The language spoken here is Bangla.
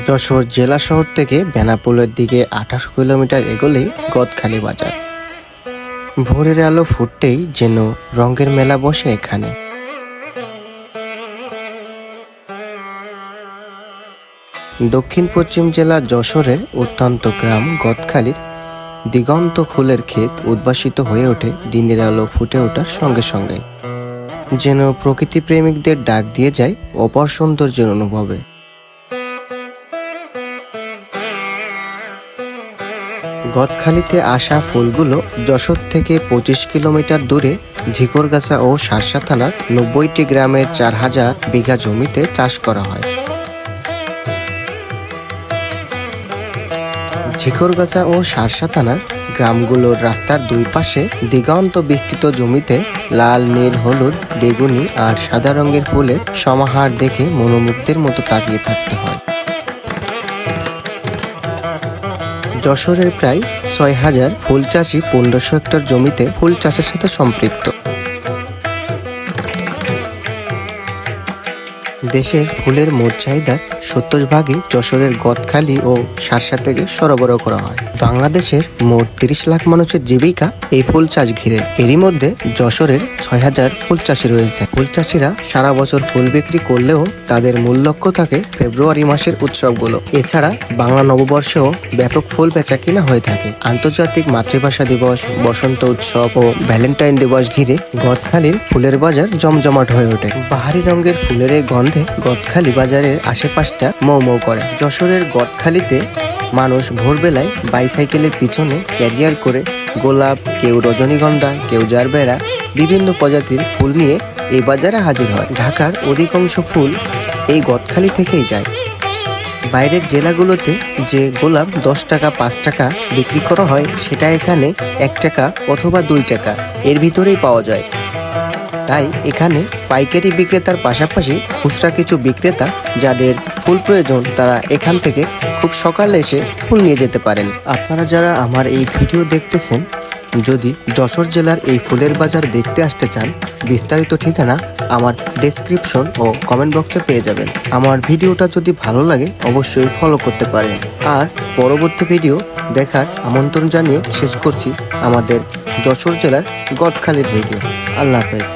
যশোর জেলা শহর থেকে বেনাপোলের দিকে 28 কিলোমিটার এগোলেই গদখালি বাজার। ভোরের আলো ফুটতেই যেন রঙের মেলা বসে এখানে। দক্ষিণ পশ্চিম জেলা যশোরের অত্যন্ত গ্রাম গদখালির দিগন্ত ফুলের ক্ষেত উদ্ভাসিত হয়ে ওঠে দিনের আলো ফুটে ওঠার সঙ্গে সঙ্গে, যেন প্রকৃতি প্রেমিকদের ডাক দিয়ে যায় অপার সৌন্দর্যের অনুভবে। গদখালিতে আসা ফুলগুলো যশোর থেকে 25 কিলোমিটার দূরে ঝিকরগাছা ও শার্শা থানার 90টি গ্রামের 4000 বিঘা জমিতে চাষ করা হয়। ঝিকরগাছা ও শার্শা থানার গ্রামগুলোর রাস্তার দুই পাশে দিগন্ত বিস্তৃত জমিতে লাল, নীল, হলুদ, বেগুনি আর সাদা রঙের ফুলের সমাহার দেখে মনোমুগ্ধের মতো তাকিয়ে থাকতে হয়। যশোরের প্রায় 6000 ফুল চাষি 1500 হেক্টর জমিতে ফুল চাষের সাথে সম্পৃক্ত। দেশের ফুলের মোট চাহিদার 70% যশোরের গদখালি ও শার্শা থেকে সরবরাহ করা হয়। বাংলাদেশের মোট 30 লাখ মানুষের জীবিকা এই ফুল চাষ ঘিরে। এরই মধ্যে যশোরের 6000 ফুল চাষি রয়েছে। ফুল চাষিরা সারা বছর ফুল বিক্রি করলেও তাদের মূল লক্ষ্য থাকে ফেব্রুয়ারি মাসের উৎসবগুলো। এছাড়া বাংলা নববর্ষেও ব্যাপক ফুল বেচা কিনা হয়ে থাকে। আন্তর্জাতিক মাতৃভাষা দিবস, বসন্ত উৎসব ও ভ্যালেন্টাইন দিবস ঘিরে গদখালির ফুলের বাজার জমজমাট হয়ে ওঠে। বাহারি রঙের ফুলের এই গন্ধে গদখালি বাজারের আশেপাশটা মৌ মৌ করে। যশোরের গদখালিতে মানুষ ভোরবেলায় বাইসাইকেলের পিছনে ক্যারিয়ার করে গোলাপ, কেউ রজনীগন্ধা, কেউ জারবেরা, বিভিন্ন প্রজাতির ফুল নিয়ে এই বাজারে হাজির হয়। ঢাকার অধিকাংশ ফুল এই গদখালি থেকেই যায়। বাইরের জেলাগুলোতে যে গোলাপ 10 টাকা 5 টাকা বিক্রি করা হয়, সেটা এখানে 1 টাকা অথবা 2 টাকা এর ভিতরেই পাওয়া যায়। তাই এখানে পাইকারি বিক্রেতার পাশাপাশি খুচরা কিছু বিক্রেতা যাদের ফুল প্রয়োজন, তারা এখান থেকে খুব সকালে এসে ফুল নিয়ে যেতে পারেন। আপনারা যারা আমার এই ভিডিও দেখতেছেন, যদি যশোর জেলার এই ফুলের বাজার দেখতে আসতে চান, বিস্তারিত ঠিকানা আমার ডেসক্রিপশন ও কমেন্ট বক্সে পেয়ে যাবেন। আমার ভিডিওটা যদি ভালো লাগে অবশ্যই ফলো করতে পারেন। আর পরবর্তী ভিডিও দেখার আমন্ত্রণ জানিয়ে শেষ করছি আমাদের যশোর জেলার গদখালির ভিডিও। আল্লাহ হাফেজ।